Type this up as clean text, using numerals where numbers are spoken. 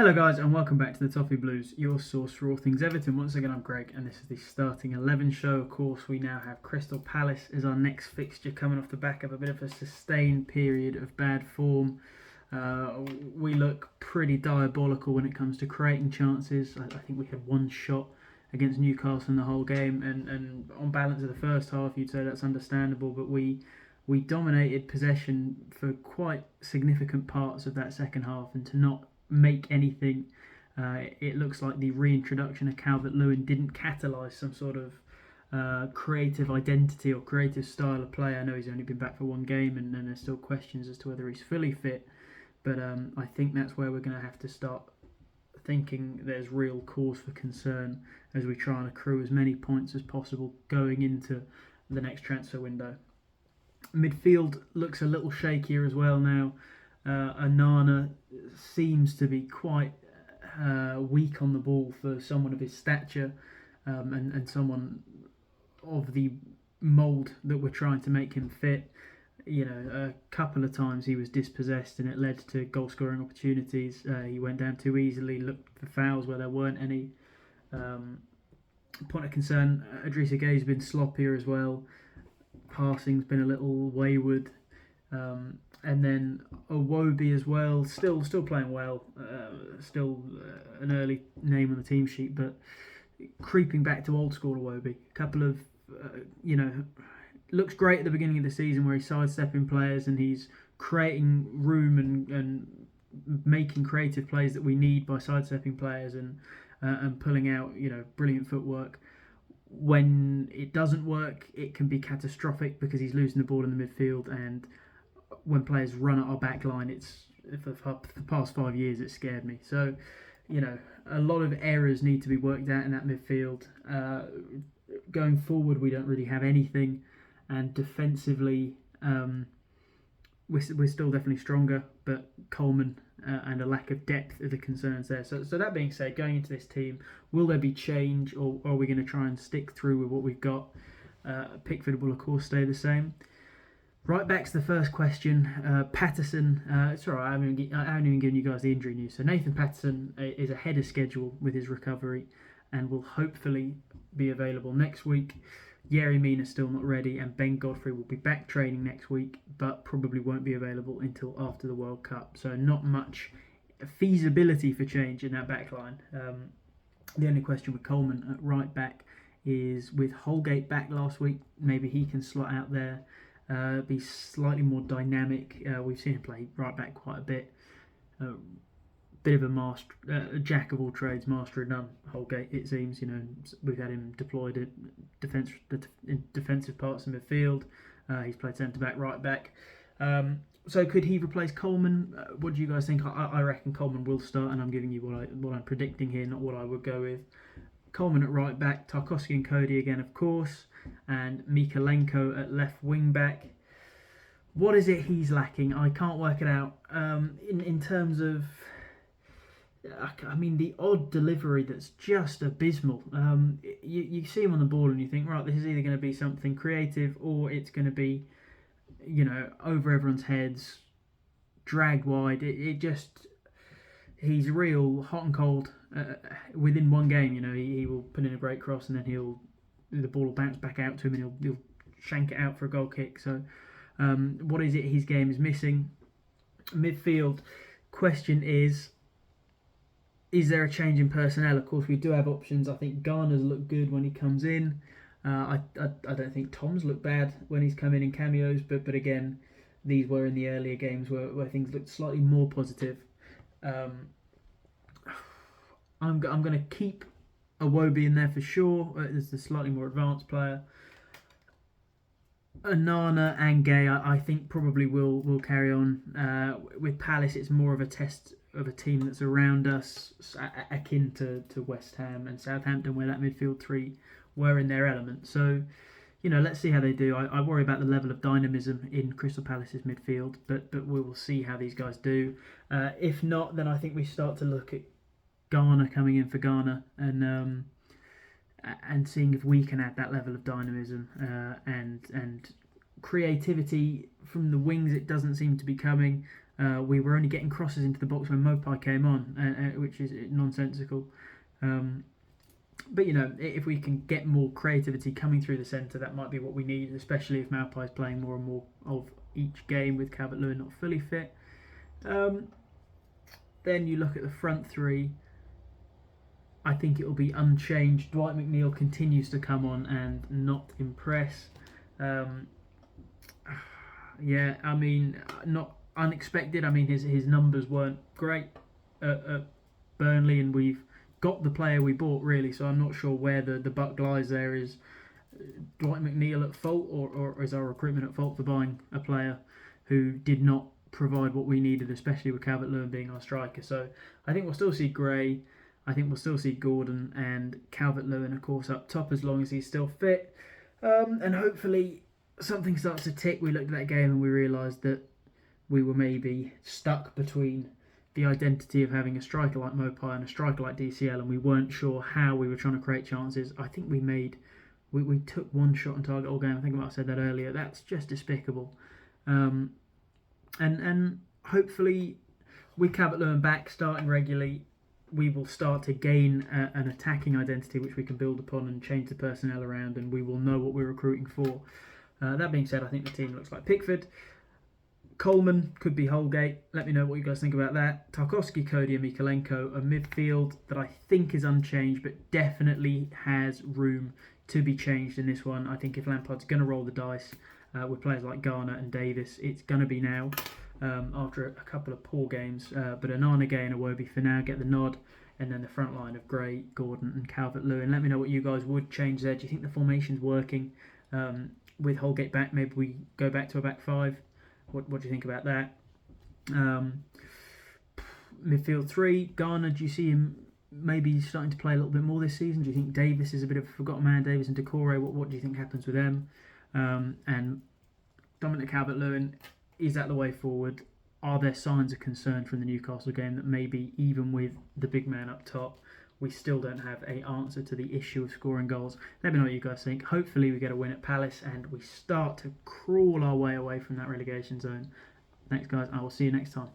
Hello guys and welcome back to the Toffee Blues, your source for all things Everton. Once again I'm Greg and this is the starting 11 show. Of course we now have Crystal Palace as our next fixture, coming off the back of a bit of a sustained period of bad form. We look pretty diabolical when it comes to creating chances. I think we had one shot against Newcastle in the whole game, and on balance of the first half you'd say that's understandable, but we dominated possession for quite significant parts of that second half, and to not make anything, it looks like the reintroduction of Calvert-Lewin didn't catalyse some sort of creative identity or creative style of play. I know he's only been back for one game and there's still questions as to whether he's fully fit, but I think that's where we're going to have to start thinking there's real cause for concern as we try and accrue as many points as possible going into the next transfer window. Midfield looks a little shakier as well now. Onana seems to be quite weak on the ball for someone of his stature, and someone of the mould that we're trying to make him fit. You know, a couple of times he was dispossessed and it led to goal scoring opportunities. He went down too easily, looked for fouls where there weren't any. Point of concern, Idrissa Gueye's been sloppier as well. Passing's been a little wayward. And then Iwobi as well, still playing well, still an early name on the team sheet, but creeping back to old school Iwobi. A couple of, looks great at the beginning of the season where he's sidestepping players and he's creating room and making creative plays that we need by sidestepping players and pulling out, brilliant footwork. When it doesn't work, it can be catastrophic because he's losing the ball in the midfield, and when players run at our back line, it's for the past 5 years it scared me. So, a lot of errors need to be worked out in that midfield. Going forward, we don't really have anything, and defensively, we're still definitely stronger, but Coleman and a lack of depth are the concerns there. So that being said, going into this team, will there be change, or are we going to try and stick through with what we've got? Pickford will of course stay the same. Right back's the first question. Patterson, it's all right, I haven't even given you guys the injury news. So Nathan Patterson is ahead of schedule with his recovery and will hopefully be available next week. Yerry Mina's still not ready, and Ben Godfrey will be back training next week, but probably won't be available until after the World Cup. So not much feasibility for change in that back line. The only question with Coleman at right back is, with Holgate back last week, maybe he can slot out there. Be slightly more dynamic. We've seen him play right back quite a bit. Bit of a master, a jack of all trades, master of none. Holgate, it seems. We've had him deployed at defensive parts of midfield. He's played centre back, right back. So could he replace Coleman? What do you guys think? I reckon Coleman will start, and I'm giving you what I'm predicting here, not what I would go with. Coleman at right back, Tarkowski and Cody again, of course, and Mikalenko at left wing back. What is it he's lacking? I can't work it out. In terms of, the odd delivery that's just abysmal. You see him on the ball and you think, right, this is either going to be something creative or it's going to be, over everyone's heads, dragged wide. He's real hot and cold. Within one game, he will put in a great cross and then the ball will bounce back out to him and he'll shank it out for a goal kick. So what is it his game is missing? Midfield, question is there a change in personnel? Of course, we do have options. I think Garner's looked good when he comes in. I don't think Tom's looked bad when he's come in cameos, but again, these were in the earlier games where things looked slightly more positive. I'm going to keep Iwobi in there for sure as the slightly more advanced player. Onana and Gueye, I think probably will carry on. With Palace, it's more of a test of a team that's around us, akin to West Ham and Southampton, where that midfield three were in their element. So, let's see how they do. I worry about the level of dynamism in Crystal Palace's midfield, but we will see how these guys do. If not, then I think we start to look at Garner coming in for Garner and seeing if we can add that level of dynamism and creativity from the wings. It doesn't seem to be coming. we were only getting crosses into the box when Mopai came on, which is nonsensical. But if we can get more creativity coming through the centre, that might be what we need, especially if Maupai's playing more and more of each game with Calvert-Lewin not fully fit. Then you look at the front three. I think it will be unchanged. Dwight McNeil continues to come on and not impress. Yeah, I mean, not unexpected. I mean, his numbers weren't great at Burnley, and we've got the player we bought, really, so I'm not sure where the buck lies there. Is Dwight McNeil at fault, or is our recruitment at fault for buying a player who did not provide what we needed, especially with Calvert-Lewin being our striker? So I think we'll still see Gray, I think we'll still see Gordon and Calvert-Lewin, of course, up top as long as he's still fit. And hopefully something starts to tick. We looked at that game and we realised that we were maybe stuck between the identity of having a striker like Mopai and a striker like DCL, and we weren't sure how we were trying to create chances. I think we took one shot on target all game. I think I might have said that earlier. That's just despicable. And hopefully with Calvert-Lewin back starting regularly, we will start to gain an attacking identity which we can build upon and change the personnel around, and we will know what we're recruiting for. That being said, I think the team looks like Pickford. Coleman could be Holgate. Let me know what you guys think about that. Tarkowski, Cody and Mikolenko, a midfield that I think is unchanged but definitely has room to be changed in this one. I think if Lampard's going to roll the dice with players like Garner and Davis, it's going to be now. After a couple of poor games, but Onana, Gay and Iwobi for now get the nod, and then the front line of Gray, Gordon and Calvert-Lewin. Let me know what you guys would change there. Do you think the formation's working? With Holgate back, maybe we go back to a back five. What do you think about that? Midfield three, Garner, do you see him maybe starting to play a little bit more this season? Do you think Davis is a bit of a forgotten man, Davis and Decore? What do you think happens with them? And Dominic Calvert-Lewin, is that the way forward? Are there signs of concern from the Newcastle game that maybe even with the big man up top, we still don't have an answer to the issue of scoring goals? Let me know what you guys think. Hopefully we get a win at Palace and we start to crawl our way away from that relegation zone. Thanks guys, I will see you next time.